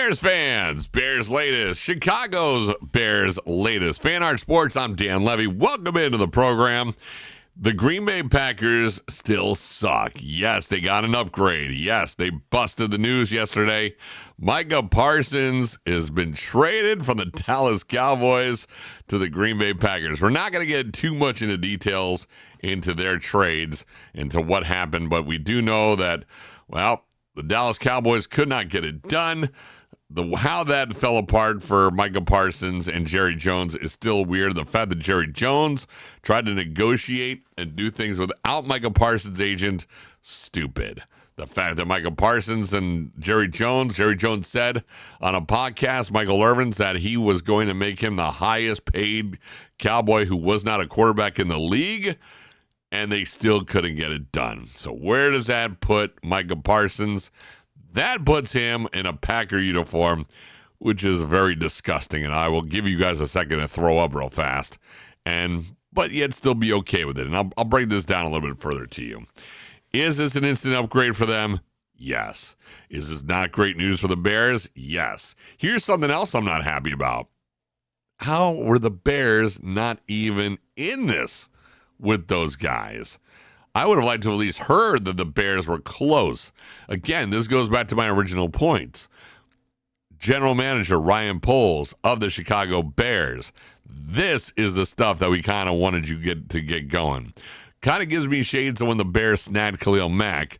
Bears fans, Bears latest, Chicago's Bears latest. Fan Art Sports, I'm Dan Levy. Welcome into the program. The Green Bay Packers still suck. Yes, they got an upgrade. Yes, they busted the news yesterday. Micah Parsons has been traded from the Dallas Cowboys to the Green Bay Packers. We're not going to get too much into details into their trades, into what happened, but we do know that, well, the Dallas Cowboys could not get it done. How that fell apart for Micah Parsons and Jerry Jones is still weird. The fact that Jerry Jones tried to negotiate and do things without Micah Parsons' agent, stupid. The fact that Micah Parsons and Jerry Jones said on a podcast, Michael Irvin's, that he was going to make him the highest paid Cowboy who was not a quarterback in the league, and they still couldn't get it done. So where does that put Micah Parsons? That puts him in a Packer uniform, which is very disgusting, and I will give you guys a second to throw up real fast, but yet still be okay with it. And I'll break this down a little bit further to you. Is this an instant upgrade for them? Yes. Is this not great news for the Bears? Yes. Here's something else I'm not happy about. How were the Bears not even in this with those guys? I would have liked to have at least heard that the Bears were close. Again, this goes back to my original points. General Manager Ryan Poles of the Chicago Bears. This is the stuff that we kind of wanted you to get going. Kind of gives me shades of when the Bears snagged Khalil Mack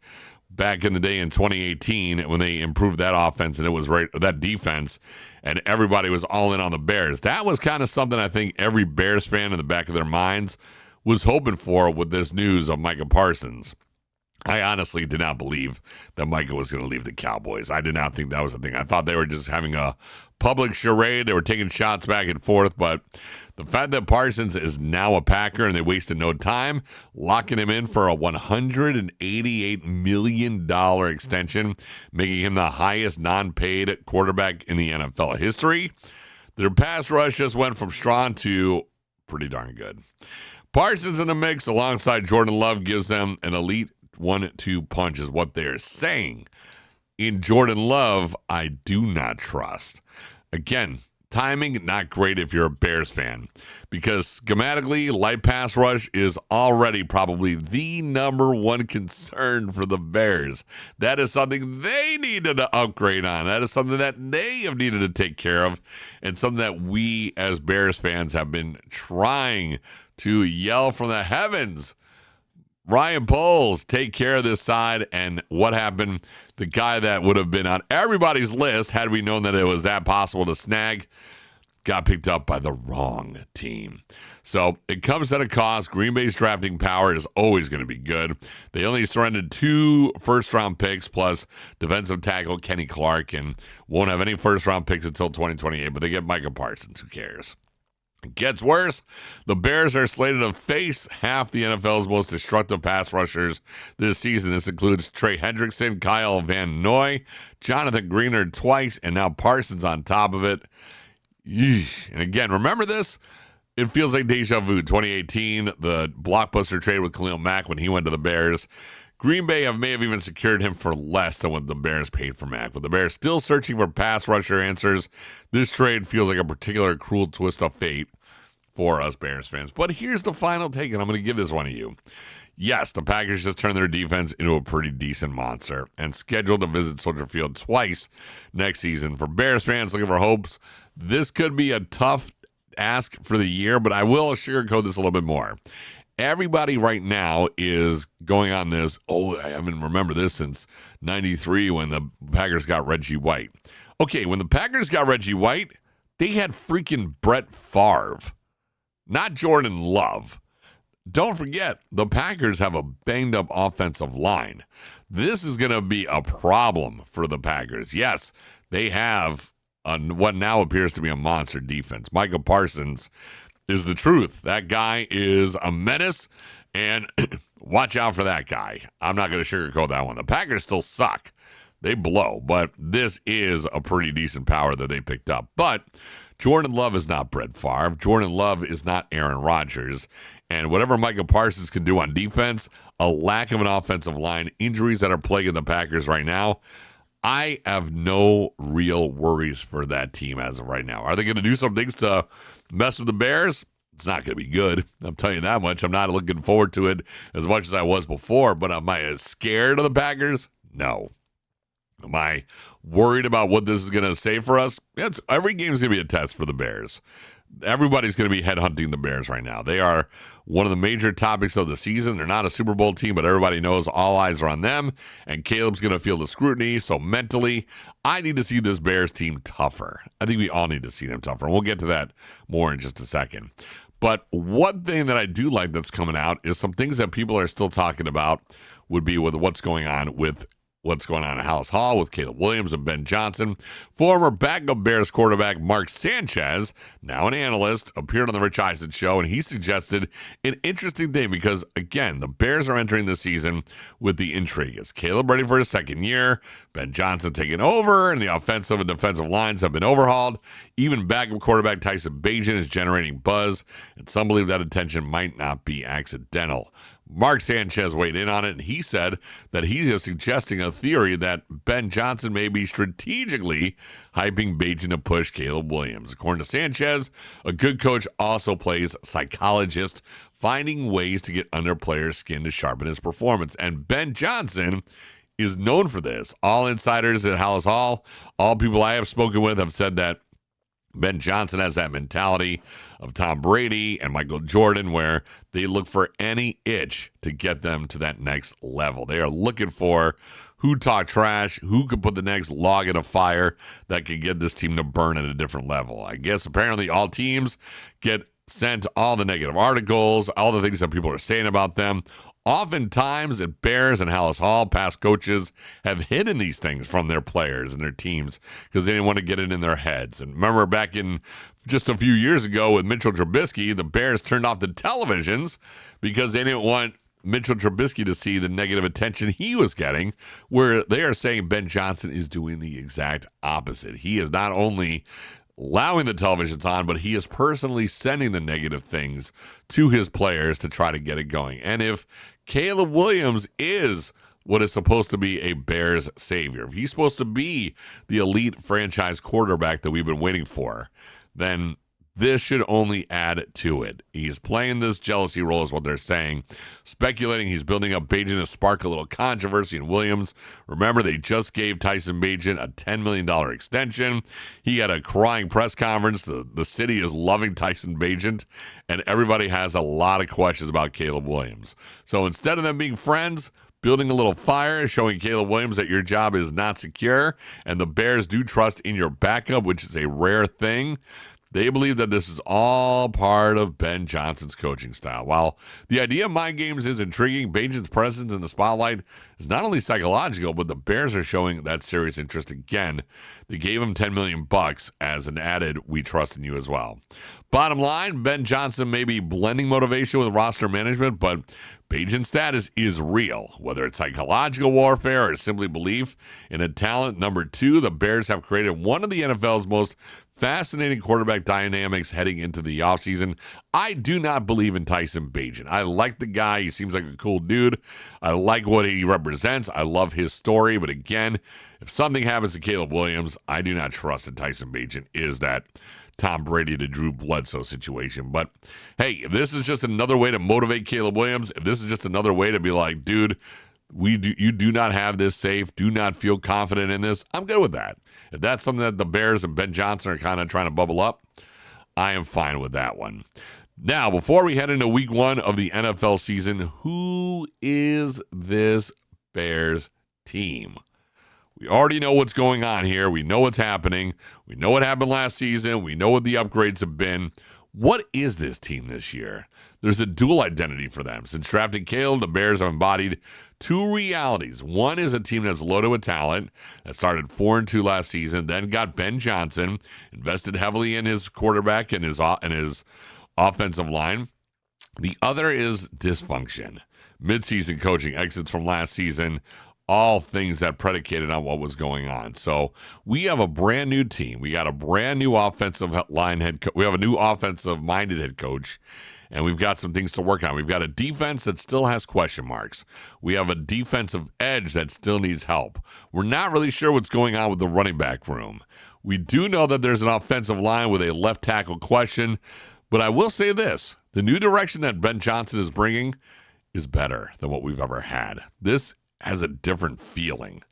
back in the day in 2018 when they improved that offense and it was that defense, and everybody was all in on the Bears. That was kind of something I think every Bears fan in the back of their minds was hoping for with this news of Micah Parsons. I honestly did not believe that Micah was going to leave the Cowboys. I did not think that was the thing. I thought they were just having a public charade. They were taking shots back and forth, but the fact that Parsons is now a Packer and they wasted no time locking him in for a $188 million extension, making him the highest non-paid quarterback in the NFL history. Their pass rush just went from strong to pretty darn good. Parsons in the mix alongside Jordan Love gives them an elite 1-2 punch is what they're saying. In Jordan Love, I do not trust. Again, timing, not great if you're a Bears fan, because schematically, light pass rush is already probably the number one concern for the Bears. That is something they needed to upgrade on. That is something that they have needed to take care of, and something that we as Bears fans have been trying to yell from the heavens. Ryan Poles, take care of this side. And what happened? The guy that would have been on everybody's list had we known that it was that possible to snag got picked up by the wrong team. So it comes at a cost. Green Bay's drafting power is always going to be good. They only surrendered 2 first-round picks plus defensive tackle Kenny Clark, and won't have any first-round picks until 2028, but they get Micah Parsons. Who cares? It gets worse. The Bears are slated to face half the NFL's most destructive pass rushers this season. This includes Trey Hendrickson, Kyle Van Noy, Jonathan Greenard twice, and now Parsons on top of it. Yeesh. And again, remember this? It feels like deja vu. 2018, the blockbuster trade with Khalil Mack when he went to the Bears. Green Bay may have even secured him for less than what the Bears paid for Mack. But the Bears still searching for pass rusher answers. This trade feels like a particular cruel twist of fate for us Bears fans. But here's the final take, and I'm going to give this one to you. Yes, the Packers just turned their defense into a pretty decent monster and scheduled to visit Soldier Field twice next season. For Bears fans looking for hopes, this could be a tough ask for the year, but I will sugarcoat this a little bit more. Everybody right now is going on this, I haven't remembered this since 93 when the Packers got Reggie White. Okay, when the Packers got Reggie White, they had freaking Brett Favre, not Jordan Love. Don't forget, the Packers have a banged-up offensive line. This is going to be a problem for the Packers. Yes, they have what now appears to be a monster defense. Micah Parsons is the truth. That guy is a menace, and watch out for that guy. I'm not going to sugarcoat that one. The Packers still suck. They blow, but this is a pretty decent power that they picked up. But Jordan Love is not Brett Favre. Jordan Love is not Aaron Rodgers. And whatever Micah Parsons can do on defense, a lack of an offensive line, injuries that are plaguing the Packers right now, I have no real worries for that team as of right now. Are they going to do some things to mess with the Bears? It's not going to be good. I'm telling you that much. I'm not looking forward to it as much as I was before, but am I as scared of the Packers? No. Am I worried about what this is going to say for us? Every game is going to be a test for the Bears. Everybody's going to be headhunting the Bears right now. They are one of the major topics of the season. They're not a Super Bowl team, but everybody knows all eyes are on them, and Caleb's going to feel the scrutiny. So mentally, I need to see this Bears team tougher. I think we all need to see them tougher, and we'll get to that more in just a second. But one thing that I do like that's coming out is some things that people are still talking about would be with what's going on at Hallis Hall with Caleb Williams and Ben Johnson. Former backup Bears quarterback Mark Sanchez, now an analyst, appeared on the Rich Eisen show, and he suggested an interesting thing because, again, the Bears are entering the season with the intrigue. Is Caleb ready for his second year? Ben Johnson taking over, and the offensive and defensive lines have been overhauled. Even backup quarterback Tyson Bagent is generating buzz, and some believe that attention might not be accidental. Mark Sanchez weighed in on it, and he said that he is suggesting a theory that Ben Johnson may be strategically hyping Bagent to push Caleb Williams. According to Sanchez, a good coach also plays psychologist, finding ways to get under players' skin to sharpen his performance. And Ben Johnson is known for this. All insiders at Hallis Hall, all people I have spoken with have said that Ben Johnson has that mentality of Tom Brady and Michael Jordan where they look for any itch to get them to that next level. They are looking for who talk trash, who could put the next log in a fire that could get this team to burn at a different level. I guess apparently all teams get sent all the negative articles, all the things that people are saying about them. Oftentimes at Bears and Hallis Hall, past coaches have hidden these things from their players and their teams because they didn't want to get it in their heads. And remember back in just a few years ago with Mitchell Trubisky, the Bears turned off the televisions because they didn't want Mitchell Trubisky to see the negative attention he was getting, where they are saying Ben Johnson is doing the exact opposite. He is not only allowing the televisions on, but he is personally sending the negative things to his players to try to get it going. And if Caleb Williams is what is supposed to be a Bears savior, if he's supposed to be the elite franchise quarterback that we've been waiting for, then this should only add to it. He's playing this jealousy role is what they're saying. Speculating he's building up Bagent to spark a little controversy in Williams. Remember, they just gave Tyson Bagent a $10 million extension. He had a crying press conference. The city is loving Tyson Bagent, and everybody has a lot of questions about Caleb Williams. So instead of them being friends, building a little fire, showing Caleb Williams that your job is not secure, and the Bears do trust in your backup, which is a rare thing. They believe that this is all part of Ben Johnson's coaching style. While the idea of mind games is intriguing, Bagent's presence in the spotlight is not only psychological, but the Bears are showing that serious interest again. They gave him $10 million as an added, we trust in you as well. Bottom line, Ben Johnson may be blending motivation with roster management, but Bagent's status is real. Whether it's psychological warfare or simply belief in a talent. Number two, the Bears have created one of the NFL's most fascinating quarterback dynamics heading into the offseason. I do not believe in Tyson Bagent. I like the guy. He seems like a cool dude. I like what he represents. I love his story. But again, if something happens to Caleb Williams, I do not trust that Tyson Bagent is that Tom Brady to Drew Bledsoe situation. But hey, if this is just another way to motivate Caleb Williams, if this is just another way to be like, dude, you do not have this safe, do not feel confident in this, I'm good with that. If that's something that the Bears and Ben Johnson are kind of trying to bubble up, I am fine with that one. Now, before we head into week one of the NFL season, who is this Bears team? We already know what's going on here. We know what's happening. We know what happened last season. We know what the upgrades have been. What is this team this year? There's a dual identity for them. Since drafting Caleb, the Bears have embodied two realities. One is a team that's loaded with talent that started 4-2 last season, then got Ben Johnson, invested heavily in his quarterback and his offensive line. The other is dysfunction. Midseason coaching exits from last season, all things that predicated on what was going on. So we have a brand new team. We got a brand new offensive line head coach. We have a new offensive minded head coach. and we've got some things to work on. We've got a defense that still has question marks. We have a defensive edge that still needs help. We're not really sure what's going on with the running back room. We do know that there's an offensive line with a left tackle question, but I will say this. The new direction that Ben Johnson is bringing is better than what we've ever had. This has a different feeling.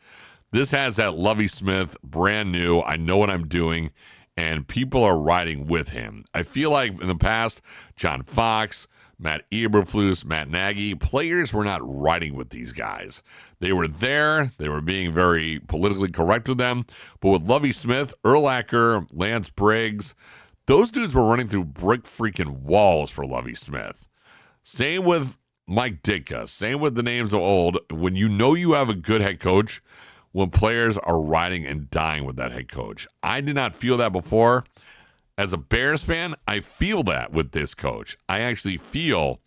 This has that Lovie Smith, brand new, I know what I'm doing, and people are riding with him. I feel like in the past, John Fox, Matt Eberflus, Matt Nagy, players were not riding with these guys. They were there. They were being very politically correct with them. But with Lovie Smith, Urlacher, Lance Briggs, those dudes were running through brick freaking walls for Lovie Smith. Same with Mike Ditka. Same with the names of old. When you know you have a good head coach, when players are riding and dying with that head coach. I did not feel that before. As a Bears fan, I feel that with this coach. I actually feel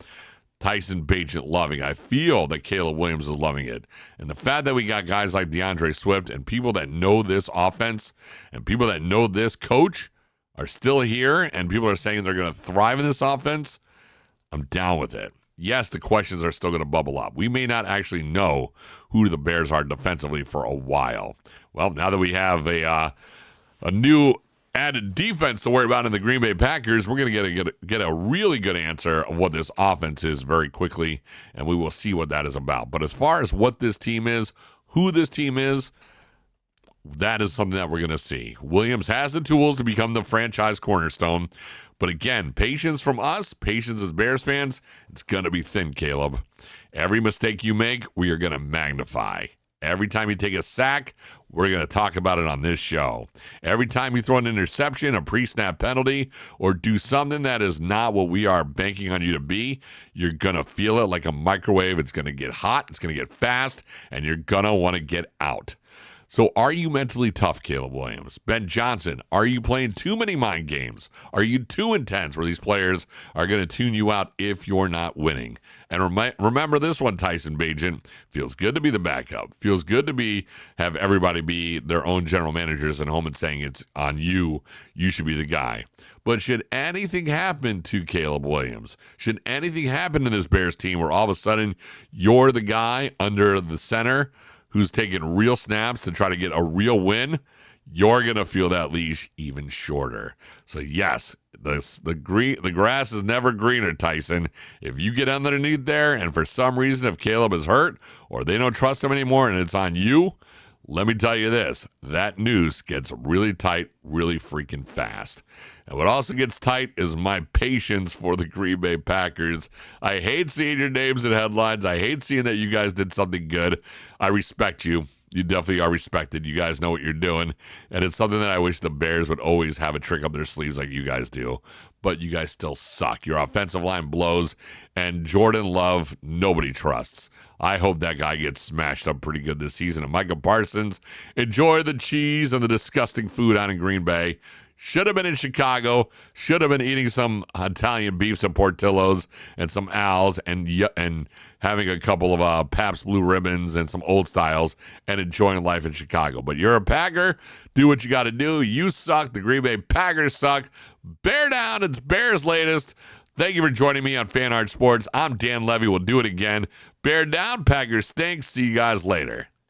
Tyson Bagent loving. I feel that Caleb Williams is loving it. And the fact that we got guys like DeAndre Swift and people that know this offense and people that know this coach are still here and people are saying they're going to thrive in this offense, I'm down with it. Yes, the questions are still going to bubble up. We may not actually know who the Bears are defensively for a while. Well, now that we have a new added defense to worry about in the Green Bay Packers, we're going to get a really good answer of what this offense is very quickly, and we will see what that is about. But as far as what this team is, who this team is, that is something that we're going to see. Williams has the tools to become the franchise cornerstone. But again, patience from us, patience as Bears fans, it's going to be thin, Caleb. Every mistake you make, we are going to magnify. Every time you take a sack, we're going to talk about it on this show. Every time you throw an interception, a pre-snap penalty, or do something that is not what we are banking on you to be, you're going to feel it like a microwave. It's going to get hot, it's going to get fast, and you're going to want to get out. So are you mentally tough, Caleb Williams? Ben Johnson, are you playing too many mind games? Are you too intense where these players are going to tune you out if you're not winning? And remember this one, Tyson Bagent. Feels good to be the backup. Feels good to have everybody be their own general managers at home and saying it's on you. You should be the guy. But should anything happen to Caleb Williams, should anything happen to this Bears team where all of a sudden you're the guy under the center who's taking real snaps to try to get a real win, you're going to feel that leash even shorter. So yes, the grass is never greener, Tyson. If you get underneath there and for some reason if Caleb is hurt or they don't trust him anymore and it's on you, let me tell you this, that noose gets really tight really freaking fast. And what also gets tight is my patience for the Green Bay Packers. I hate seeing your names in headlines. I hate seeing that you guys did something good. I respect you. You definitely are respected. You guys know what you're doing. And it's something that I wish the Bears would always have a trick up their sleeves like you guys do. But you guys still suck. Your offensive line blows. And Jordan Love, nobody trusts. I hope that guy gets smashed up pretty good this season. And Micah Parsons, enjoy the cheese and the disgusting food out in Green Bay. Should have been in Chicago. Should have been eating some Italian beefs and Portillos and some Al's and having a couple of Pabst Blue Ribbons and some Old Styles and enjoying life in Chicago. But you're a Packer. Do what you got to do. You suck. The Green Bay Packers suck. Bear down. It's Bears latest. Thank you for joining me on Fan Art Sports. I'm Dan Levy. We'll do it again. Bear down. Packers stink. See you guys later.